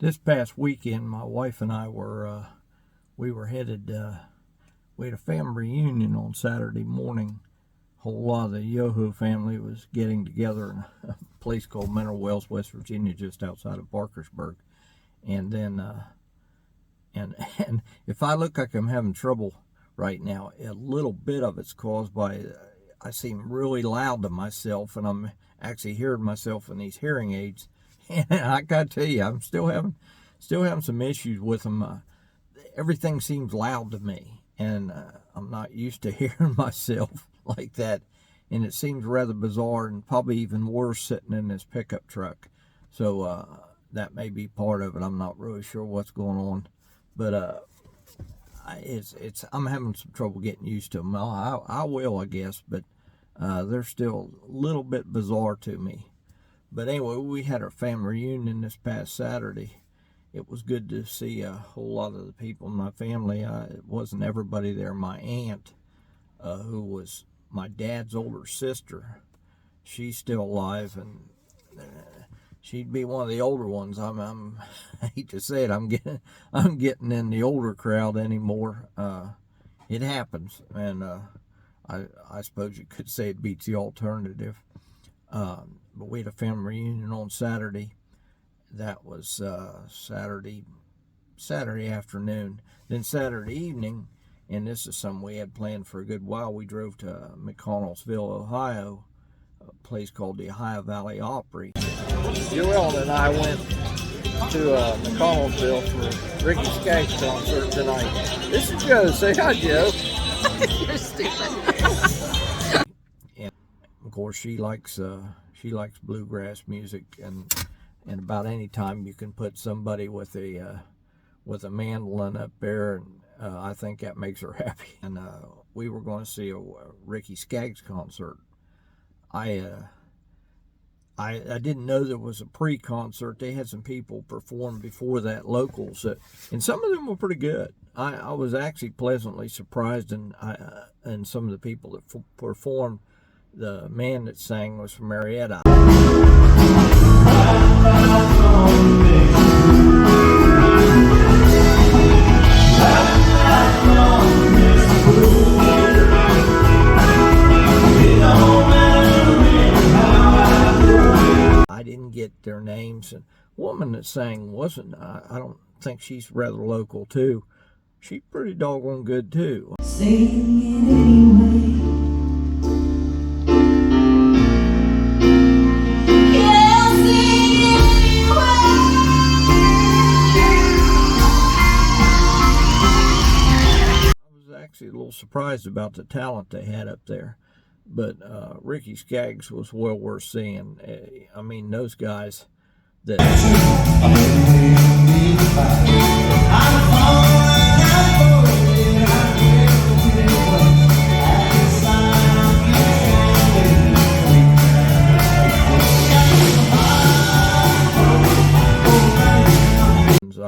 This past weekend, my wife and I we were headed. We had a family reunion on Saturday morning. A whole lot of the Yoho family was getting together in a place called Mineral Wells, West Virginia, just outside of Parkersburg. And then, and if I look like I'm having trouble right now, a little bit of it's caused by I seem really loud to myself, and I'm actually hearing myself in these hearing aids. And I gotta tell you, I'm still having some issues with them. Everything seems loud to me, and I'm not used to hearing myself like that. And it seems rather bizarre, and probably even worse sitting in this pickup truck. So that may be part of it. I'm not really sure what's going on, but I'm having some trouble getting used to them. I will, I guess, but they're still a little bit bizarre to me. But anyway, we had our family reunion this past Saturday. It was good to see a whole lot of the people in my family. It wasn't everybody there. My aunt, who was my dad's older sister, she's still alive, and she'd be one of the older ones. I hate to say it, I'm getting in the older crowd anymore. It happens, and I suppose you could say it beats the alternative. But we had a family reunion on Saturday. That was Saturday afternoon. Then Saturday evening, and this is something we had planned for a good while, we drove to McConnelsville, Ohio, a place called the Ohio Valley Opry. Joelle and I went to McConnelsville for Ricky Skaggs concert tonight. This is Joe. Say hi, Joe. You're stupid. And of course, she likes bluegrass music, and about any time you can put somebody with a mandolin up there, and I think that makes her happy. And we were going to see a Ricky Skaggs concert. I didn't know there was a pre-concert. They had some people perform before that, locals, and some of them were pretty good. I was actually pleasantly surprised, and some of the people that performed. The man that sang was from Marietta. I didn't get their names. And the woman that sang wasn't, I don't think she's rather local too. She's pretty doggone good too. Sing it anyway. Actually a little surprised about the talent they had up there, but Ricky Skaggs was well worth seeing. I mean, those guys that I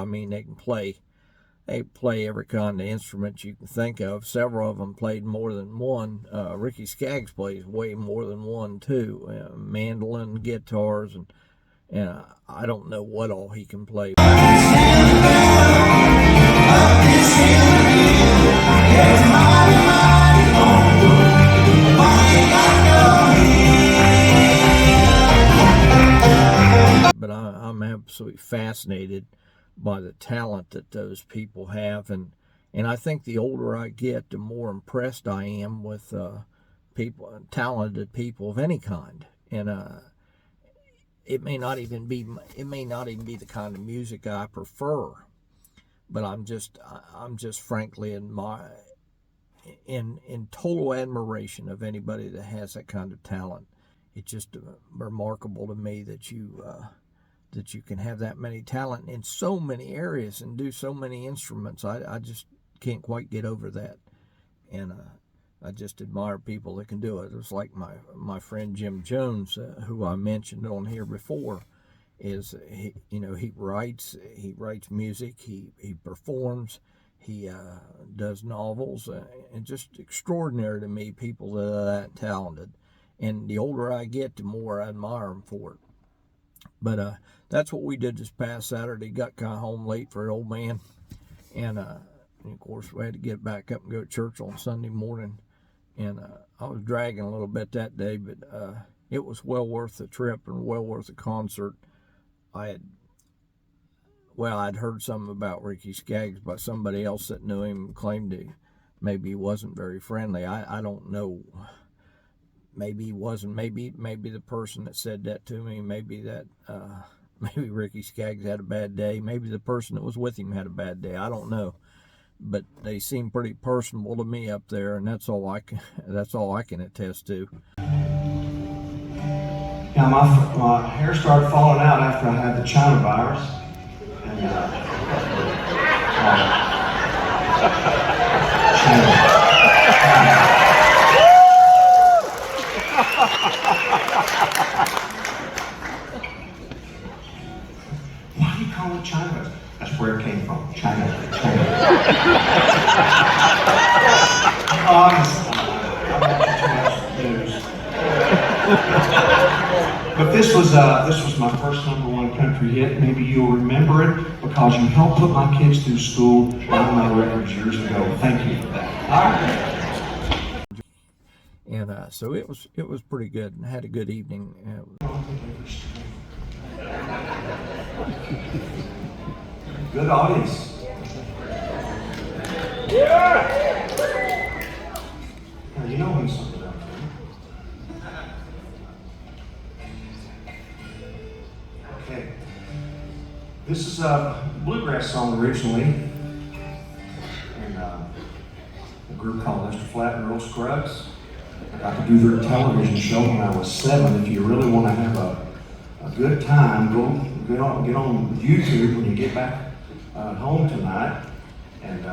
mean, they play every kind of instrument you can think of. Several of them played more than one. Ricky Skaggs plays way more than one too. Mandolin, guitars, and I don't know what all he can play. But I'm absolutely fascinated by the talent that those people have, and I think the older I get, the more impressed I am with talented people of any kind. And it may not even be the kind of music I prefer, but I'm just frankly in total admiration of anybody that has that kind of talent. It's just remarkable to me that you can have that many talent in so many areas and do so many instruments. I just can't quite get over that. And I just admire people that can do it. It's like my friend Jim Jones, who I mentioned on here before, he writes music, he performs, he does novels, and just extraordinary to me, people that are that talented. And the older I get, the more I admire them for it. But that's what we did this past Saturday. Got kind of home late for an old man, and of course we had to get back up and go to church on Sunday morning. And I was dragging a little bit that day, but it was well worth the trip and well worth the concert. I'd heard something about Ricky Skaggs by somebody else that knew him, claimed maybe he wasn't very friendly. I don't know. Maybe he wasn't. Maybe the person that said that to me, maybe Ricky Skaggs had a bad day. Maybe the person that was with him had a bad day. I don't know. But they seem pretty personable to me up there, and that's all I can attest to. Now my hair started falling out after I had the China virus, and why do you call it China? That's where it came from. China. Honestly, I'm too much news. But this was my first #1 country hit. Maybe you'll remember it because you helped put my kids through school on my records years ago. Thank you for that. All right. And so it was pretty good, and I had a good evening. Good audience. Yeah. Now, you know when something's up. Okay. This is a bluegrass song originally, and a group called Mr. Flat and Earl Scruggs. I got to do their television show when I was 7. If you really want to have a good time, get on YouTube when you get back home tonight, and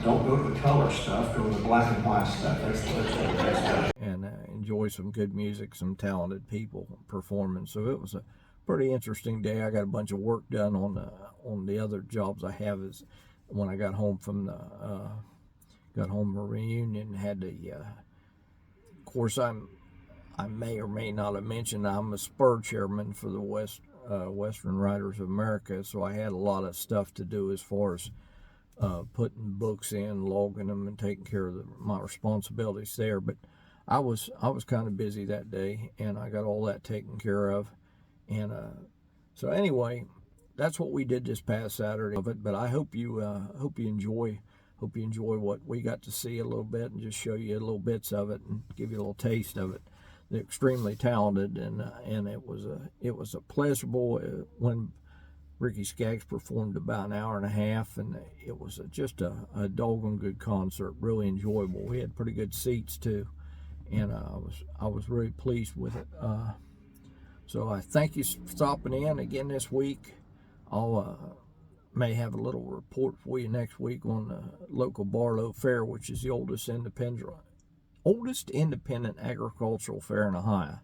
don't go to the color stuff, go to the black and white stuff. That's the best stuff. And enjoy some good music, some talented people performing. So it was a pretty interesting day. I got a bunch of work done on the other jobs I have. Is when I got home from the reunion, had the of course I may or may not have mentioned I'm a spur chairman for the Western Writers of America, so I had a lot of stuff to do as far as putting books in, logging them, and taking care of my responsibilities there. But I was kind of busy that day, and I got all that taken care of. And so anyway, that's what we did this past Saturday of it. But I hope you enjoy what we got to see a little bit, and just show you little bits of it and give you a little taste of it. They're extremely talented, and it was a pleasurable when Ricky Skaggs performed about an hour and a half, and it was just a doggone good concert, really enjoyable. We had pretty good seats too, and I was really pleased with it. So I thank you for stopping in again this week. I'll may have a little report for you next week on the local Barlow Fair, which is the oldest independent agricultural fair in Ohio.